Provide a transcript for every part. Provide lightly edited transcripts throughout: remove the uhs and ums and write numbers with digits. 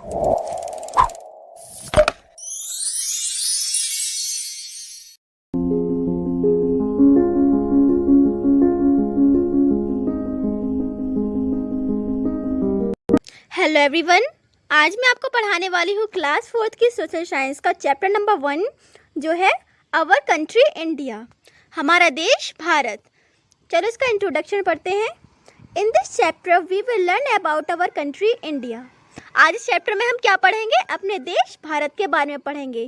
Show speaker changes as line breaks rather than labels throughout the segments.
Hello everyone, आज मैं आपको पढ़ाने वाली हूँ क्लास 4th की सोशल साइंस का चैप्टर नंबर 1 जो है आवर कंट्री इंडिया, हमारा देश भारत। चलो इसका इंट्रोडक्शन पढ़ते हैं। In this chapter we will learn about our country India. आज इस चैप्टर में हम क्या पढ़ेंगे? अपने देश भारत के बारे में पढ़ेंगे।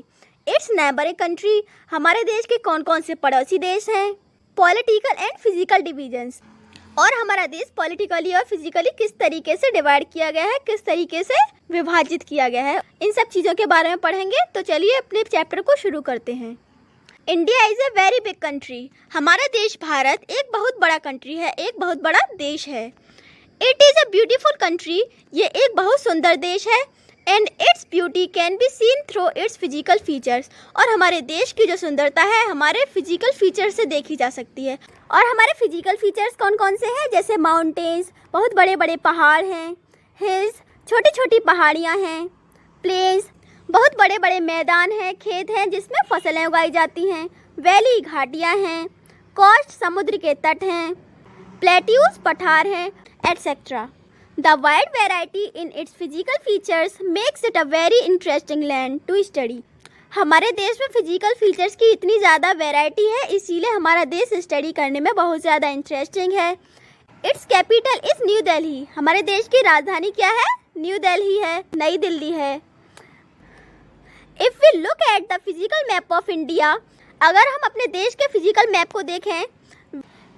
इट्स नेबरिंग कंट्री, हमारे देश के कौन कौन से पड़ोसी देश हैं, पॉलिटिकल एंड फिजिकल डिविजन्स, और हमारा देश पॉलिटिकली और फिजिकली किस तरीके से डिवाइड किया गया है, किस तरीके से विभाजित किया गया है, इन सब चीज़ों के बारे में पढ़ेंगे। तो चलिए अपने चैप्टर को शुरू करते हैं। India is a very big country, हमारा देश भारत एक बहुत बड़ा कंट्री है, एक बहुत बड़ा देश है। It is a beautiful country, ये एक बहुत सुंदर देश है। And its beauty can be seen through it's physical features, और हमारे देश की जो सुंदरता है हमारे फिजिकल फीचर्स से देखी जा सकती है। और हमारे फिजिकल फीचर्स कौन कौन से हैं? जैसे माउंटेन्स, बहुत बड़े बड़े पहाड़ हैं, हिल्स, छोटी छोटी पहाड़ियाँ हैं, प्लेन्स, बहुत बड़े बड़े मैदान हैं, खेत हैं जिसमें फसलें उगाई जाती हैं, वैली, घाटियाँ हैं, कोस्ट, समुद्र के तट हैं, प्लेट्यूज, पठार हैं, etcetera. The wide variety in its physical features makes it a very interesting land to study. हमारे देश में फिजिकल फीचर्स की इतनी ज़्यादा वैरायटी है, इसीलिए हमारा देश स्टडी करने में बहुत ज़्यादा इंटरेस्टिंग है। It's capital is new Delhi, हमारे देश की राजधानी क्या है? न्यू दिल्ली है, नई दिल्ली है। If we look at the physical map of India, अगर हम अपने देश के फिजिकल मैप को देखें,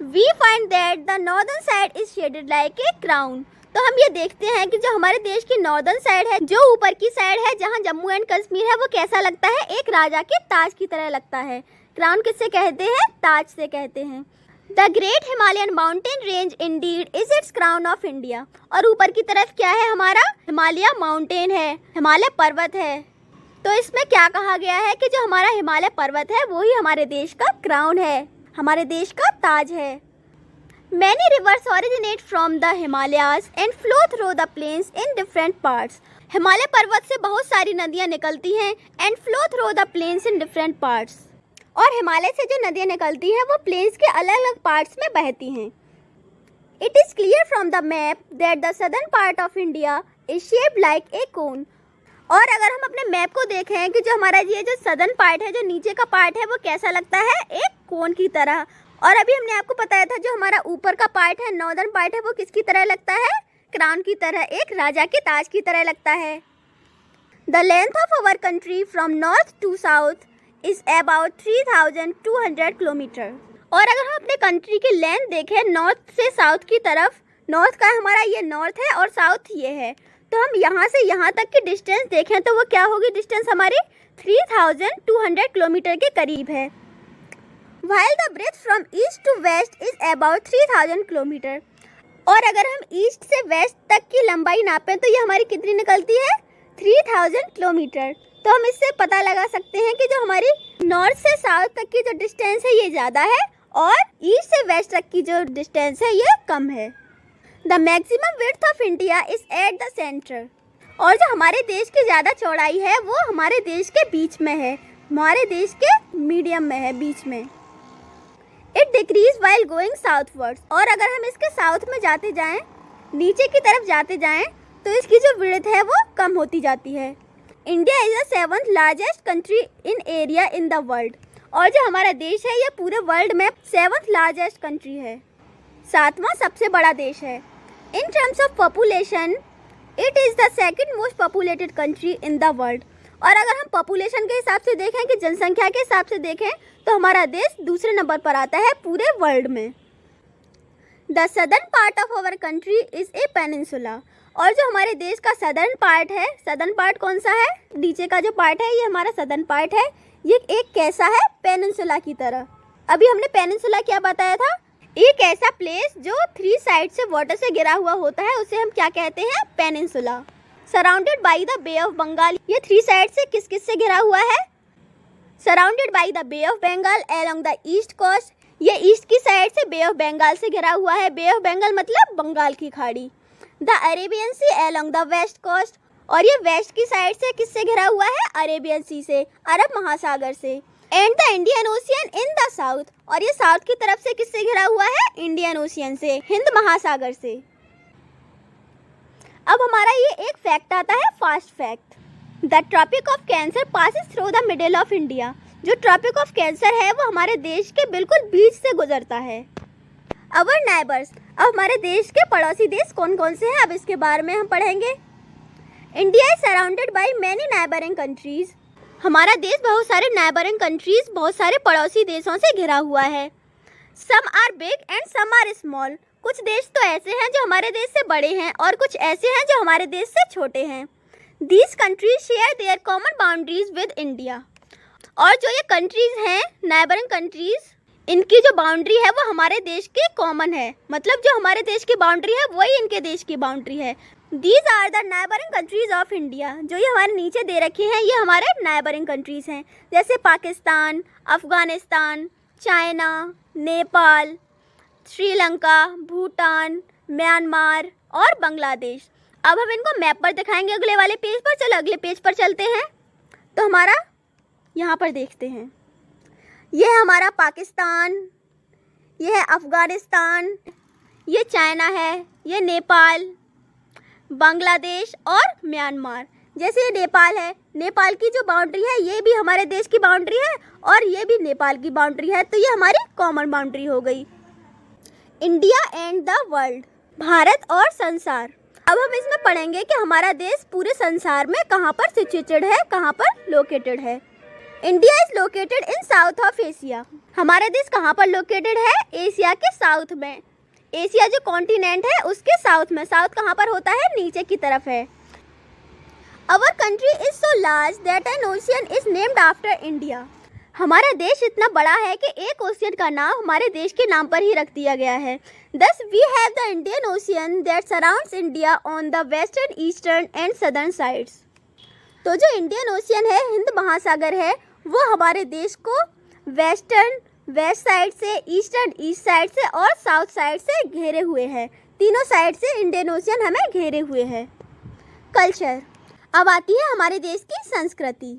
we find that the northern side is shaded like a crown. तो हम ये देखते हैं कि जो हमारे देश की नॉर्दर्न साइड है, जो ऊपर की साइड है जहाँ जम्मू एंड कश्मीर है, वो कैसा लगता है? एक राजा के ताज की तरह लगता है। क्राउन किससे कहते हैं? ताज से कहते हैं। The great Himalayan mountain range Indeed is its crown of India, और ऊपर की तरफ क्या है? हमारा हिमालय माउंटेन है, हिमालय पर्वत है। तो इसमें क्या कहा गया है कि जो हमारा हिमालय पर्वत है वो ही हमारे देश का क्राउन है, हमारे देश का ताज है। Many rivers originate from the Himalayas and flow through the plains in different parts. Himalaya पर्वत से बहुत सारी नदियाँ निकलती हैं and flow through the plains in different parts. और हिमालय से जो नदियाँ निकलती हैं वो प्लेन्स के अलग अलग पार्ट्स में बहती हैं। It is clear from the map that the southern part of India is shaped like a cone. और अगर हम अपने मैप को देखें कि जो हमारा ये जो सदर्न पार्ट है, जो नीचे का पार्ट है, वो कैसा लगता है? एक कोन की तरह। और अभी हमने आपको बताया था जो हमारा ऊपर का पार्ट है, नॉर्दर्न पार्ट है, वो किसकी तरह लगता है? क्राउन की तरह, एक राजा के ताज की तरह लगता है। The length of our country from north to south is about 3200 kilometre. और अगर हम अपने कंट्री की लेंथ देखें नॉर्थ से साउथ की तरफ, नॉर्थ का हमारा ये नॉर्थ है और साउथ ये है, तो हम यहाँ से यहाँ तक की डिस्टेंस देखें तो वो क्या होगी? डिस्टेंस हमारी 3200 किलोमीटर के करीब है। While the breadth from east to west is about 3000 kilometre. और अगर हम ईस्ट से वेस्ट तक की लंबाई नापें तो ये हमारी कितनी निकलती है? 3000 किलोमीटर। तो हम इससे पता लगा सकते हैं कि जो हमारी नॉर्थ से साउथ तक की जो डिस्टेंस है ये ज़्यादा है और ईस्ट से वेस्ट तक की जो डिस्टेंस है ये कम है। The maximum width of India is at the centre. और जो हमारे देश की ज़्यादा चौड़ाई है वो हमारे देश के बीच में है, हमारे देश के मीडियम में है, बीच में। It decrease while going southwards. और अगर हम इसके साउथ में जाते जाएं, नीचे की तरफ जाते जाएं, तो इसकी जो विड्थ है वो कम होती जाती है। India is the 7th largest country in area in the world. और जो हमारा देश है ये पूरे वर्ल्ड में 7th लार्जेस्ट कंट्री है, 7वां सबसे बड़ा देश है। In terms of population it is the 2nd most populated country in the world. और अगर हम पॉपुलेशन के हिसाब से देखें, कि जनसंख्या के हिसाब से देखें, तो हमारा देश दूसरे नंबर पर आता है पूरे वर्ल्ड में। The southern part of our country is a peninsula. और जो हमारे देश का सदर्न पार्ट है, सदर्न पार्ट कौन सा है? नीचे का जो पार्ट है ये हमारा सदर्न पार्ट है, ये एक कैसा है? पेनिनसुला की तरह। अभी हमने पेनिनसुला क्या बताया था? एक ऐसा प्लेस जो 3 साइड से वाटर से घिरा हुआ होता है, उसे हम क्या कहते हैं? Peninsula. Surrounded by the bay of Bengal. ये 3 साइड से किस किस से घिरा हुआ है? Surrounded by the bay of Bengal along the east coast. ये ईस्ट की साइड से बे ऑफ बंगाल से घिरा हुआ है। बे ऑफ बंगाल मतलब बंगाल की खाड़ी। The Arabian sea along the west coast. और ये वेस्ट की साइड से किससे घिरा हुआ है? अरेबियन सी से, अरब महासागर से। And the Indian ocean in the south, और ये साउथ की तरफ से किससे घिरा हुआ है? इंडियन ओशियन से, हिंद महासागर से। अब हमारा ये एक फैक्ट आता है, fast fact. The tropic of cancer passes through the middle of India. जो ट्रॉपिक ऑफ कैंसर है वो हमारे देश के बिल्कुल बीच से गुजरता है। अवर नेबर्स, अब हमारे देश के पड़ोसी देश कौन कौन से हैं, अब इसके बारे में हम पढ़ेंगे। India is surrounded by many neighbouring countries. हमारा देश बहुत सारे नेबरिंग कंट्रीज, बहुत सारे पड़ोसी देशों से घिरा हुआ है। Some are big and some are small. कुछ देश तो ऐसे हैं जो हमारे देश से बड़े हैं और कुछ ऐसे हैं जो हमारे देश से छोटे हैं। These countries share their common boundaries with India. और जो ये कंट्रीज हैं, नेबरिंग कंट्रीज, इनकी जो बाउंड्री है वो हमारे देश की कॉमन है। मतलब जो हमारे देश की बाउंड्री है वही इनके देश की बाउंड्री है। These are the neighbouring countries of India. जो ये हमारे नीचे दे रखे हैं ये हमारे नेबरिंग कंट्रीज हैं, जैसे पाकिस्तान, अफगानिस्तान, चाइना, नेपाल, श्रीलंका, भूटान, म्यांमार और बांग्लादेश। अब हम इनको मैप पर दिखाएंगे अगले वाले पेज पर। चलो अगले पेज पर चलते हैं। तो हमारा यहाँ पर देखते हैं, ये है हमारा पाकिस्तान, ये है अफगानिस्तान, ये चाइना है, ये नेपाल, बांग्लादेश और म्यांमार। जैसे ये नेपाल है, नेपाल की जो बाउंड्री है ये भी हमारे देश की बाउंड्री है और ये भी नेपाल की बाउंड्री है, तो ये हमारी कॉमन बाउंड्री हो गई। India and the world, Bharat और संसार। अब हम इसमें पढ़ेंगे कि हमारा देश पूरे संसार में कहाँ पर सिचुएटेड है, कहाँ पर लोकेटेड है। India is located in south of Asia. हमारा देश कहाँ पर लोकेटेड है? एशिया के साउथ में। एशिया जो कॉन्टिनेंट है उसके साउथ में। साउथ कहाँ पर होता है? नीचे की तरफ है। Our country is so large that N ocean is named after India. हमारा देश इतना बड़ा है कि एक ओशियन का नाम हमारे देश के नाम पर ही रख दिया गया है। Thus we have the Indian Ocean that surrounds India on the western, eastern and southern sides. तो जो इंडियन ओशियन है, हिंद महासागर है, वो हमारे देश को वेस्टर्न वेस्ट साइड से, ईस्टर्न ईस्ट साइड से और साउथ साइड से घेरे हुए है। तीनों साइड से इंडियन ओशियन हमें घेरे हुए है। कल्चर, अब आती है हमारे देश की संस्कृति।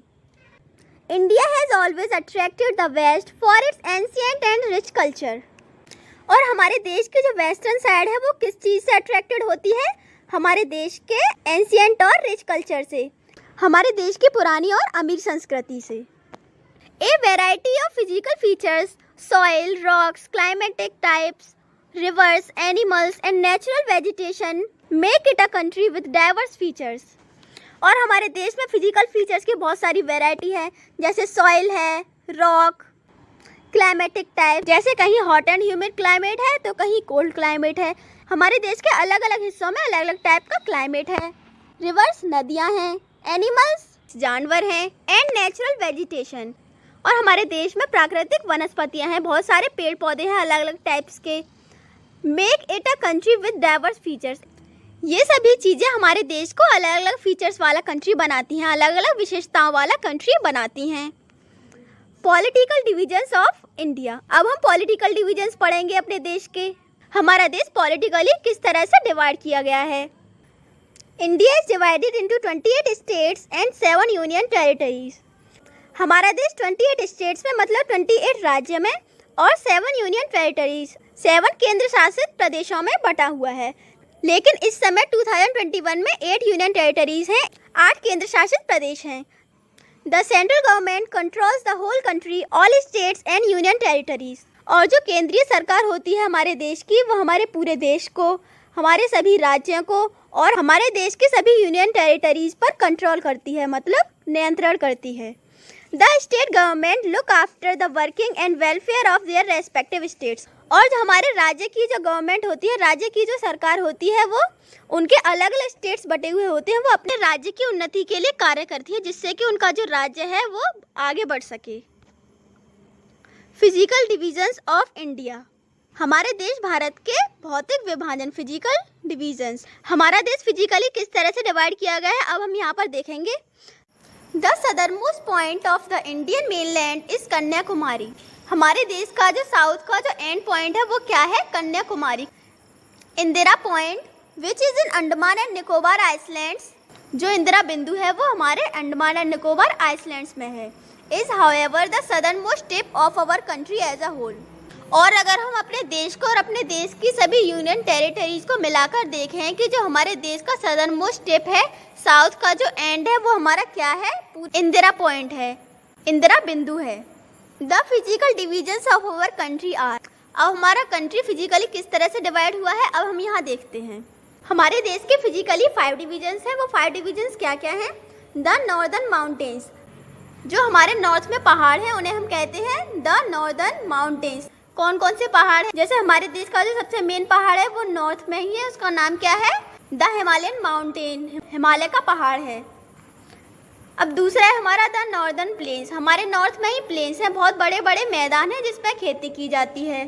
India has always attracted the west for its ancient and rich culture. और हमारे देश की जो वेस्टर्न साइड है वो किस चीज़ से अट्रैक्टेड होती है? हमारे देश के एंशिएंट और रिच कल्चर से, हमारे देश की पुरानी और अमीर संस्कृति से। A variety of physical features, soil, rocks, climatic types, reverse, animals and natural vegetation make it a country with diverse features. और हमारे देश में फिजिकल फीचर्स की बहुत सारी वैरायटी है, जैसे सॉइल है, रॉक, क्लाइमेटिक टाइप, जैसे कहीं हॉट एंड ह्यूमिड क्लाइमेट है तो कहीं कोल्ड क्लाइमेट है। हमारे देश के अलग अलग हिस्सों में अलग अलग टाइप का क्लाइमेट है। रिवर्स, नदियाँ हैं, एनिमल्स, जानवर हैं एंड नेचुरल वेजिटेशन। और हमारे देश में प्राकृतिक वनस्पतियाँ हैं, बहुत सारे पेड़ पौधे हैं अलग अलग टाइप्स के। Make it a country with diverse features. ये सभी चीज़ें हमारे देश को अलग अलग फीचर्स वाला कंट्री बनाती हैं, अलग अलग विशेषताओं वाला कंट्री बनाती हैं। Political divisions of India. अब हम पॉलिटिकल डिविजन्स पढ़ेंगे अपने देश के। हमारा देश पॉलिटिकली किस तरह से डिवाइड किया गया है। India is divided into 28 states and 7 union territories. हमारा देश 28 स्टेट्स में मतलब 28 राज्य में और 7 यूनियन टेरिटरीज, 7 केंद्र शासित प्रदेशों में बटा हुआ है। लेकिन इस समय 2021 में 8 यूनियन टेरिटरीज हैं, 8 केंद्र शासित प्रदेश हैं। The central government controls the whole country, all states and union territories. और जो केंद्रीय सरकार होती है हमारे देश की, वो हमारे पूरे देश को, हमारे सभी राज्यों को और हमारे देश के सभी यूनियन टेरिटरीज पर कंट्रोल करती है, मतलब नियंत्रण करती है। The state government look after the working and welfare of their respective states. और जो हमारे राज्य की जो गवर्नमेंट होती है, राज्य की जो सरकार होती है, वो उनके अलग अलग स्टेट्स बटे हुए होते हैं, वो अपने राज्य की उन्नति के लिए कार्य करती है, जिससे कि उनका जो राज्य है वो आगे बढ़ सके। Physical divisions of India. हमारे देश भारत के भौतिक विभाजन, फिजिकल डिविजन्स। हमारा देश फिजिकली किस तरह से डिवाइड किया गया है अब हम यहाँ पर देखेंगे। The southernmost point of the Indian mainland is Kanyakumari. हमारे देश का जो साउथ का जो एंड पॉइंट है वो क्या है? Kanyakumari. Indira point which is in Andaman and Nicobar islands जो इंदिरा बिंदु है वो हमारे अंडमान एंड निकोबार आइसलैंड्स में है। Is however the southernmost tip of our country as a whole. और अगर हम अपने देश को और अपने देश की सभी यूनियन टेरिटरीज को मिलाकर देखें कि जो हमारे देश का सदर्न मोस्ट टिप है, साउथ का जो एंड है वो हमारा क्या है, इंदिरा पॉइंट है, इंदिरा बिंदु है। The physical divisions of our country are. अब हमारा कंट्री फिजिकली किस तरह से डिवाइड हुआ है, अब हम यहाँ देखते हैं। हमारे देश के फिजिकली 5 डिविजन्स हैं। वो 5 डिविजन्स क्या क्या हैं? द नॉर्दर्न माउंटेन्स, जो हमारे नॉर्थ में पहाड़ हैं उन्हें हम कहते हैं द नॉर्दर्न माउंटेन्स। कौन कौन से पहाड़ हैं? जैसे हमारे देश का जो सबसे मेन पहाड़ है वो नॉर्थ में ही है, उसका नाम क्या है? द हिमालयन माउंटेन, हिमालय का पहाड़ है। अब दूसरा है हमारा द नॉर्दर्न प्लेन्स। हमारे नॉर्थ में ही प्लेन्स हैं, बहुत बड़े बड़े मैदान हैं जिस पर खेती की जाती है।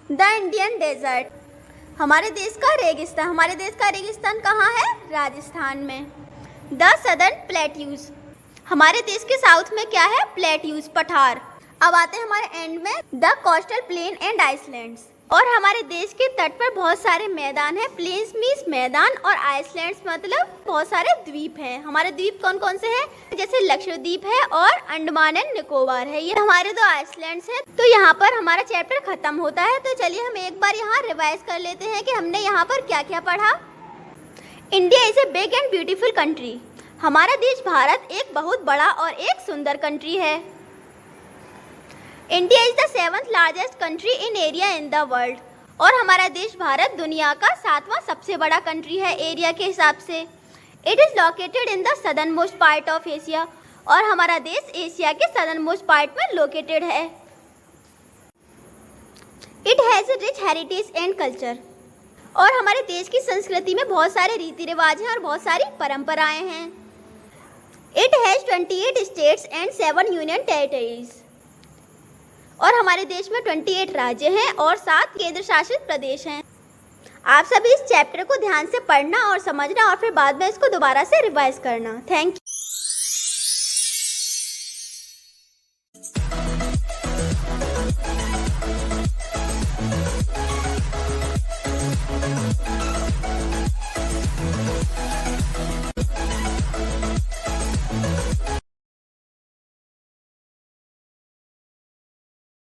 द इंडियन डेजर्ट, हमारे देश का रेगिस्तान। हमारे देश का रेगिस्तान कहाँ है? राजस्थान में। द सदर्न प्लेट्यूज, हमारे देश के साउथ में क्या है? प्लेट्यूज, पठार। अब आते हैं हमारे एंड में the coastal plain and islands. और हमारे देश के तट पर बहुत सारे मैदान हैं। प्लेन्स मीन्स मैदान और आइसलैंड्स मतलब बहुत सारे द्वीप हैं। हमारे द्वीप कौन कौन से हैं? जैसे लक्षद्वीप है और अंडमान एंड निकोबार है, ये हमारे 2 आइसलैंड्स हैं। तो यहाँ पर हमारा चैप्टर खत्म होता है। तो चलिए हम एक बार यहाँ रिवाइज कर लेते हैं कि हमने यहाँ पर क्या क्या पढ़ा। India is a big and beautiful country. हमारा देश भारत एक बहुत बड़ा और एक सुंदर कंट्री है। India is the 7th largest country in area in the world. और हमारा देश भारत दुनिया का 7वां सबसे बड़ा कंट्री है एरिया के हिसाब से। It is located in the southern most part of Asia. और हमारा देश एशिया के सदर्न मोस्ट पार्ट में लोकेटेड है। It has a rich heritage and culture. और हमारे देश की संस्कृति में बहुत सारे रीति रिवाज हैं और बहुत सारी परंपराएं हैं। It has 28 states and 7 union territories. और हमारे देश में 28 राज्य हैं और 7 केंद्र शासित प्रदेश हैं। आप सभी इस चैप्टर को ध्यान से पढ़ना और समझना और फिर बाद में इसको दोबारा से रिवाइज करना। Thank you.